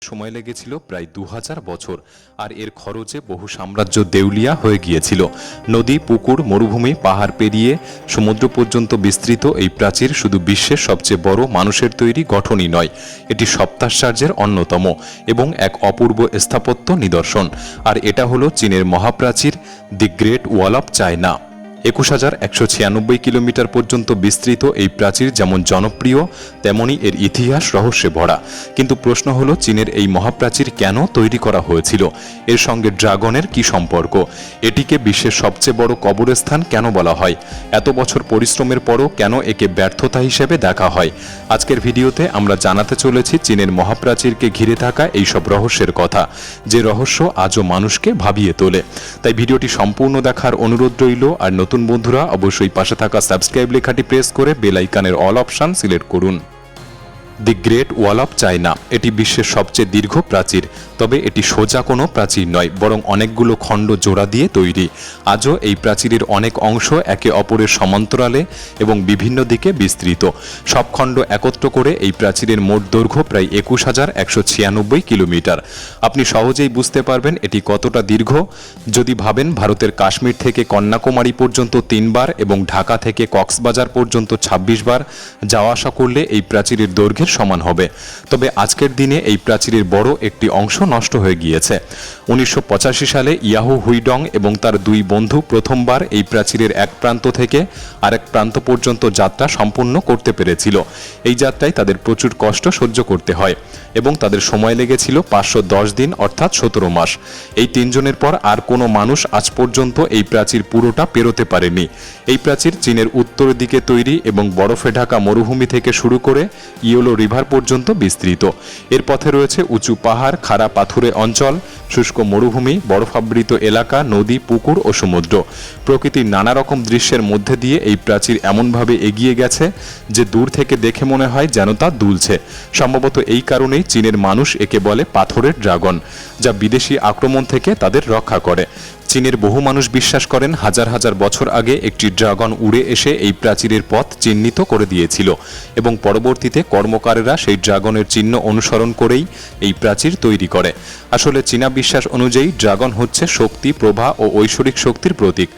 সময় লেগেছিল প্রায় ২০০০ বছর, আর এর খরচে বহু সাম্রাজ্য দেউলিয়া হয়ে গিয়েছিল। নদী, পুকুর, মরুভূমি, পাহাড় পেরিয়ে সমুদ্র পর্যন্ত বিস্তৃত এই প্রাচীর শুধু বিশ্বের সবচেয়ে বড় মানুষের তৈরি গঠনই নয়, এটি সপ্তাশ্চর্যের অন্যতম এবং এক অপূর্ব স্থাপত্য নিদর্শন। আর এটা হলো চীনের মহাপ্রাচীর, the great wall of China. ২১,১৯৬ কিলোমিটার পর্যন্ত বিস্তৃত এই প্রাচীর যেমন জনপ্রিয়, তেমনি এর ইতিহাস রহস্যে ভরা। কিন্তু প্রশ্ন হলো, চীনের এই মহাপ্রাচীর কেন তৈরি করা হয়েছিল? এর সঙ্গে ড্রাগনের কি সম্পর্ক? এটিকে বিশ্বের সবচেয়ে বড় কবরস্থান কেন বলা হয়? এত বছর পরিশ্রমের পরও কেন একে ব্যর্থতা হিসেবে দেখা হয়? আজকের ভিডিওতে আমরা জানাতে চলেছি চীনের মহাপ্রাচীরকে ঘিরে থাকা এইসব রহস্যের কথা, যে রহস্য আজও মানুষকে ভাবিয়ে তোলে। তাই ভিডিওটি সম্পূর্ণ দেখার অনুরোধ রইল। আর নতুন বন্ধুরা অবশ্যই পাশে থাকা সাবস্ক্রাইব লেখাটি প্রেস করে বেল আইকনের অল অপশন সিলেক্ট করুন। দি গ্রেট ওয়াল অফ চায়না এটি বিশ্বের সবচেয়ে দীর্ঘ প্রাচীর, তবে এটি সোজা কোনো প্রাচীর নয়, বরং অনেকগুলো খণ্ড জোড়া দিয়ে তৈরি। আজও এই প্রাচীরের অনেক অংশ একে অপরের সমান্তরালে এবং বিভিন্ন দিকে বিস্তৃত। সব খণ্ড একত্র করে এই প্রাচীরের মোট দৈর্ঘ্য প্রায় ২১,১৯৬ কিলোমিটার। আপনি সহজেই বুঝতে পারবেন এটি কতটা দীর্ঘ যদি ভাবেন ভারতের কাশ্মীর থেকে কন্যাকুমারী পর্যন্ত ৩ বার এবং ঢাকা থেকে কক্সবাজার পর্যন্ত ২৬ বার যাওয়া আসা করলে এই প্রাচীরের দৈর্ঘ্যের সমান হবে। তবে আজকের দিনে এই প্রাচীরের বড় একটি অংশ নষ্ট হয়ে গিয়েছে। ১৯৮৫ সালে ইয়াহু হুইডং এবং তার দুই বন্ধু প্রথমবার এই প্রাচীরের এক প্রান্ত থেকে আরেক প্রান্ত পর্যন্ত যাত্রা সম্পূর্ণ করতে পেরেছিল। এই যাত্রায় তাদের প্রচুর কষ্ট সহ্য করতে হয় এবং তাদের সময় লেগেছিল ৫১০ দিন, অর্থাৎ ১৭ মাস। এই তিনজনের পর আর কোনো মানুষ আজ পর্যন্ত এই প্রাচীর পুরোটা পেরোতে পারেনি। এই প্রাচীর চীনের উত্তর দিকে তৈরি এবং বরফে ঢাকা মরুভূমি থেকে শুরু করে ইয়েলো রিভার পর্যন্ত বিস্তৃত। এর পথে রয়েছে উঁচু পাহাড়, খাড়া পাথুরে অঞ্চল, শুষ্ক মরুভূমি, বরফাবৃত এলাকা, নদী, পুকুর ও সমুদ্র। প্রকৃতির নানা রকম দৃশ্যের মধ্যে দিয়ে এই প্রাচীর এমনভাবে এগিয়ে গেছে যে দূর থেকে দেখে মনে হয় যেন তা দুলছে। সম্ভবত এই কারণেই চীনের মানুষ একে বলে পাথরের ড্রাগন, যা বিদেশি আক্রমণ থেকে তাদের রক্ষা করে। চীনের বহু মানুষ বিশ্বাস করেন হাজার হাজার বছর আগে একটি ড্রাগন উড়ে এসে এই প্রাচীরের পথ চিহ্নিত করে দিয়েছিল এবং পরবর্তীতে কর্মকারেরা সেই ড্রাগনের চিহ্ন অনুসরণ করেই এই প্রাচীর তৈরি করে। আসলে চীনা বিশ্বাস অনুযায়ী ড্রাগন হচ্ছে শক্তি, প্রভা ও ঐশ্বরিক শক্তির প্রতীক,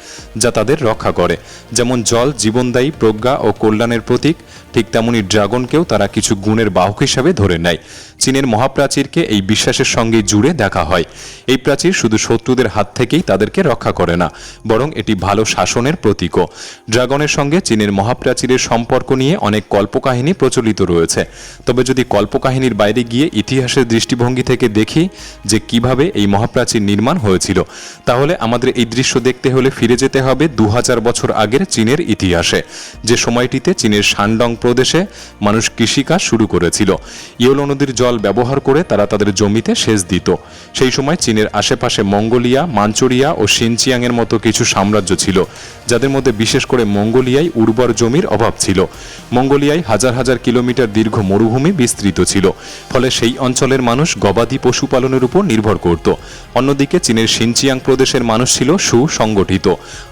যা তাদের রক্ষা করে। যেমন জল জীবনদায়ী, প্রজ্ঞা ও কল্যাণের প্রতীক, ঠিক তেমনি ড্রাগনকেও তারা কিছু গুণের বাহক হিসাবে ধরে নেয়। চীনের মহাপ্রাচীরকে এই বিশ্বাসের সঙ্গে জুড়ে দেখা হয়। এই প্রাচীর শুধু শত্রুদের হাত থেকেই তাদেরকে রক্ষা করে না, বরং এটি ভালো শাসনের প্রতীকও। ড্রাগনের সঙ্গে চীনের মহাপ্রাচীরের সম্পর্ক নিয়ে অনেক কল্পকাহিনী প্রচলিত রয়েছে। তবে যদি কল্পকাহিনীর বাইরে গিয়ে ইতিহাসের দৃষ্টিভঙ্গি থেকে দেখি যে কিভাবে এই মহাপ্রাচীর নির্মাণ হয়েছিল, তাহলে আমাদের এই দৃশ্য দেখতে হলে ফিরে যেতে হবে ২০০০ বছর আগের চীনের ইতিহাসে, যে সময়টিতে চীনের শানডং প্রদেশে মানুষ কৃষিকাজ শুরু করেছিল। ইয়েলো নদীর জল ব্যবহার করে তারা তাদের জমিতে সেচ দিত। সেই সময় চীনের আশেপাশে মঙ্গোলিয়া, মাঞ্চুরিয়া ও শিনচিয়াংয়ের মতো কিছু সাম্রাজ্য ছিল, যাদের মধ্যে বিশেষ করে মঙ্গোলিয়ায় উর্বর জমির অভাব ছিল। মঙ্গোলিয়ায় হাজার হাজার কিলোমিটার দীর্ঘ মরুভূমি বিস্তৃত ছিল, ফলে সেই অঞ্চলের মানুষ গবাদি পশুপালনের উপর নির্ভর করত। অন্যদিকে চীনের শিনচিয়াং প্রদেশের মানুষ ছিল সুসংগঠিত,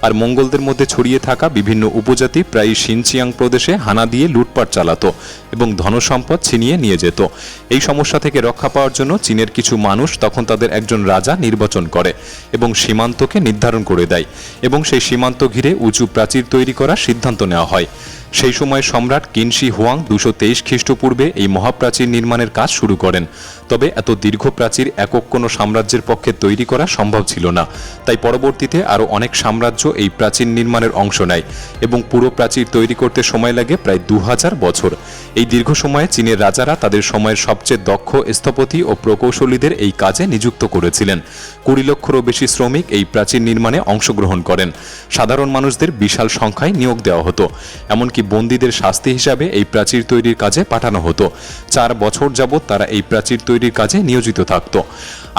আর মঙ্গলদের মধ্যে ছড়িয়ে থাকা বিভিন্ন উপজাতি প্রায় শিনচিয়াং প্রদেশে হানা দিয়ে লুটপাট চালাতো এবং ধনসম্পদ ছিনিয়ে নিয়ে যেত। এই সমস্যা থেকে রক্ষা পাওয়ার জন্য চীনের কিছু মানুষ তখন তাদের একজন রাজা নির্বাচন করে এবং সীমান্তকে নির্ধারণ করে দেয়, এবং সেই সীমান্ত ঘিরে উঁচু প্রাচীর তৈরি করার সিদ্ধান্ত নেওয়া হয়। সেই সময় সম্রাট কিনশি হুয়াং ২২৩ খ্রিস্টপূর্বে এই মহাপ্রাচীর নির্মাণের কাজ শুরু করেন। তবে এত দীর্ঘ প্রাচীর একক কোনো সাম্রাজ্যের পক্ষে তৈরি করা সম্ভব ছিল না। তাই পরবর্তীতে আরও অনেক সাম্রাজ্য এই প্রাচীর নির্মাণের অংশ নেয় এবং পুরো প্রাচীর তৈরি করতে সময় লাগে প্রায় ২০০০ বছর। এই দীর্ঘ সময়ে চীনের রাজারা তাদের সময়ের সবচেয়ে দক্ষ স্থপতি ও প্রকৌশলীদের এই কাজে নিযুক্ত করেছিলেন। ২০ লক্ষেরও বেশি শ্রমিক এই প্রাচীর নির্মাণে অংশগ্রহণ করেন। সাধারণ মানুষদের বিশাল সংখ্যায় নিয়োগ দেওয়া হতো, এমনকি বন্দীদের শাস্তি হিসাবে এই প্রাচীর তৈরির কাজে পাঠানো হতো। ৪ বছর যাবৎ তারা এই প্রাচীর তৈরির কাজে নিয়োজিত থাকত।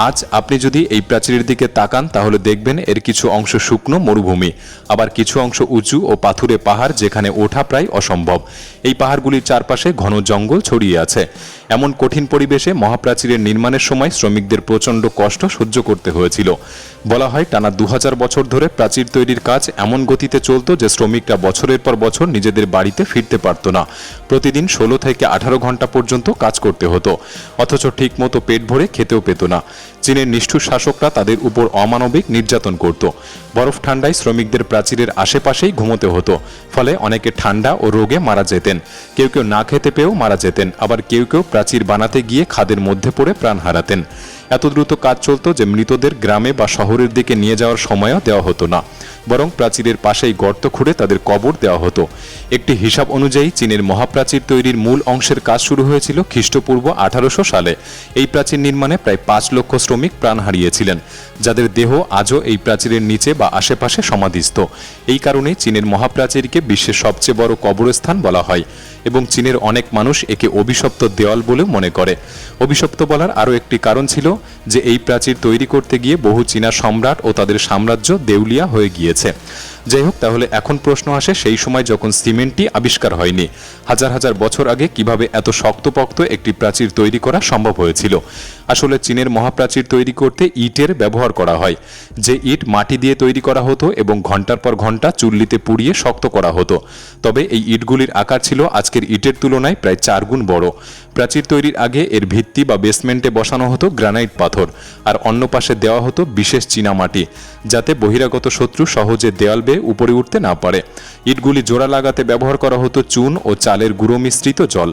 আজ আপনি যদি এই প্রাচীরের দিকে তাকান, তাহলে দেখবেন এর কিছু অংশ শুকনো মরুভূমি, আবার কিছু অংশ উঁচু ও পাথুরে পাহাড়, যেখানে ওঠা প্রায় অসম্ভব। এই পাহাড়গুলির চারপাশে ঘন জঙ্গল ছড়িয়ে আছে। এমন কঠিন পরিবেশে মহাপ্রাচীরের নির্মাণের সময় শ্রমিকদের প্রচণ্ড কষ্ট সহ্য করতে হয়েছিল। বলা হয় টানা ২০০০ বছর ধরে প্রাচীর তৈরির কাজ এমন গতিতে চলত যে শ্রমিকরা বছরের পর বছর নিজেদের বাড়িতে ফিরতে পারত না। প্রতিদিন 16 থেকে 18 ঘন্টা পর্যন্ত কাজ করতে হতো, অথচ ঠিকমতো পেট ভরে খেতেও পেত না। চীনের নিষ্ঠুর শাসকরা তাদের উপর অমানবিক নির্যাতন করত। বরফ ঠান্ডায় শ্রমিকদের প্রাচীরের আশেপাশেই ঘুমোতে হতো, ফলে অনেকে ঠান্ডা ও রোগে মারা যেতেন। কেউ কেউ না খেতে পেয়েও মারা যেতেন, আবার কেউ কেউ প্রাচীর বানাতে গিয়ে খাদের মধ্যে পড়ে প্রাণ হারাতেন। এত দ্রুত কাজ চলত যে মৃতদের গ্রামে বা শহরের দিকে নিয়ে যাওয়ার সময়ও দেওয়া হতো না, বরং প্রাচীরের পাশেই গর্ত খুঁড়ে তাদের কবর দেওয়া হতো। একটি হিসাব অনুযায়ী চীনের মহাপ্রাচীর তৈরির মূল অংশের কাজ শুরু হয়েছিল খ্রিস্টপূর্ব 1800 সালে। এই প্রাচীর নির্মাণে প্রায় 5 লক্ষ শ্রমিক প্রাণ হারিয়েছিলেন, যাদের দেহ আজও এই প্রাচীরের নিচে বা আশেপাশে সমাধিস্থ। এই কারণেই চীনের মহাপ্রাচীরকে বিশ্বের সবচেয়ে বড় কবরস্থান বলা হয় এবং চীনের অনেক মানুষ একে অভিশপ্ত দেওয়াল বলেও মনে করে। অভিশপ্ত বলার আরও একটি কারণ ছিল যে এই প্রাচীর তৈরি করতে গিয়ে বহু চীনা সম্রাট ও তাদের সাম্রাজ্য দেউলিয়া হয়ে গিয়েছে। যাই হোক, তাহলে এখন প্রশ্ন আসে, সেই সময় যখন সিমেন্টই আবিষ্কার হয়নি, হাজার হাজার বছর আগে কিভাবে এত শক্তপোক্ত একটি প্রাচীর তৈরি করা সম্ভব হয়েছিল? আসলে চীনের মহাপ্রাচীর তৈরি করতে ইটের ব্যবহার করা হয়, যে ইট মাটি দিয়ে তৈরি করা হতো এবং ঘন্টার পর ঘন্টা চুল্লিতে পুড়িয়ে শক্ত করা হতো। তবে এই ইটগুলির আকার ছিল আজকের ইটের তুলনায় প্রায় 4 গুণ বড়। প্রাচীর তৈরির আগে এর ভিত্তি বা বেসমেন্টে বসানো হতো গ্রানাইট পাথর, আর অন্য পাশে দেওয়া হতো বিশেষ চীনামাটি, যাতে বহিরাগত শত্রু সহজে দেয়াল বেয়ে উপরে উঠতে না পারে। ইটগুলি জোড়া লাগাতে ব্যবহার করা হতো চুন ও চালের গুঁড়ো মিশ্রিত জল।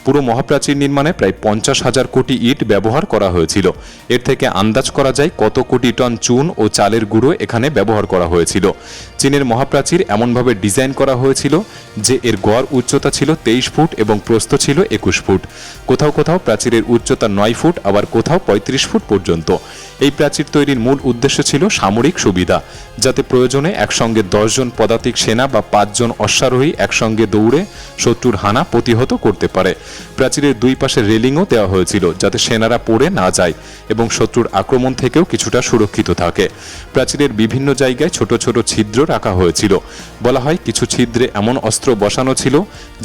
পুরো মহাপ্রাচীর নির্মাণে প্রায় 50,000 কোটি ইট ব্যবহার করা হয়েছিল। এর থেকে আন্দাজ করা যায় কত কোটি টন চুন ও চালের গুঁড়ো এখানে ব্যবহার করা হয়েছিল। চীনের মহাপ্রাচীর এমনভাবে ডিজাইন করা হয়েছিল যে এর গড় উচ্চতা ছিল 23 ফুট এবং প্রস্থ ছিল 21 ফুট। কোথাও কোথাও প্রাচীরের উচ্চতা 9 ফুট, আবার কোথাও 35 ফুট পর্যন্ত। এই প্রাচীর তৈরির মূল উদ্দেশ্য ছিল সামরিক সুবিধা, যাতে প্রয়োজনে একসঙ্গে 10 জন পদাতিক সেনা বা 5 জন অশ্বারোহী একসঙ্গে দৌড়ে শত্রুর হানা প্রতিহত করতে পারে। প্রাচীরের দুই পাশে রেলিংও দেওয়া হয়েছিল, যাতে সেনারা পড়ে না যায় এবং শত্রুর আক্রমণ থেকেও কিছুটা সুরক্ষিত থাকে। প্রাচীরের বিভিন্ন জায়গায় ছোট ছোট ছিদ্র রাখা হয়েছিল। বলা হয় কিছু ছিদ্রে এমন অস্ত্র বসানো ছিল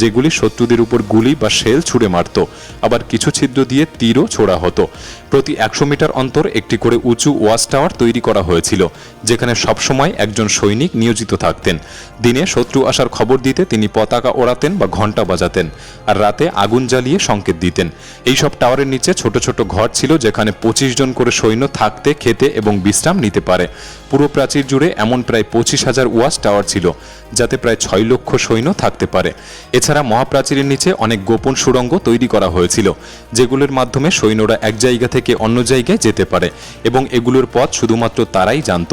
যেগুলি শত্রুদের উপর গুলি বা শেল ছুড়ে মারত, আবার কিছু ছিদ্র দিয়ে তীরও ছোড়া হতো। প্রতি 100 মিটার অন্তর একটি করে উঁচু ওয়াচ টাওয়ার তৈরি করা হয়েছিল, যেখানে সবসময় একজন সৈনিক নিয়োজিত থাকতেন। দিনে শত্রু আসার খবর দিতে তিনি পতাকা ওড়াতেন বা ঘণ্টা বাজাতেন, আর রাতে আগুন জ্বালিয়ে সংকেত দিতেন। এই সব টাওয়ারের নিচে ছোট ছোট ঘর ছিল, যেখানে 25 জন করে সৈন্য থাকতে, খেতে এবং বিশ্রাম নিতে পারে। পুরো প্রাচীর জুড়ে এমন প্রায় 25,000 ওয়াচ টাওয়ার ছিল, যাতে প্রায় 6 লক্ষ সৈন্য থাকতে পারে। এছাড়া মহাপ্রাচীরের নিচে অনেক গোপন সুড়ঙ্গ তৈরি করা হয়েছিল, যেগুলোর মাধ্যমে সৈন্যরা এক জায়গা থেকে অন্য জায়গায় যেতে পারে এবং এগুলোর পথ শুধুমাত্র তারাই জানত।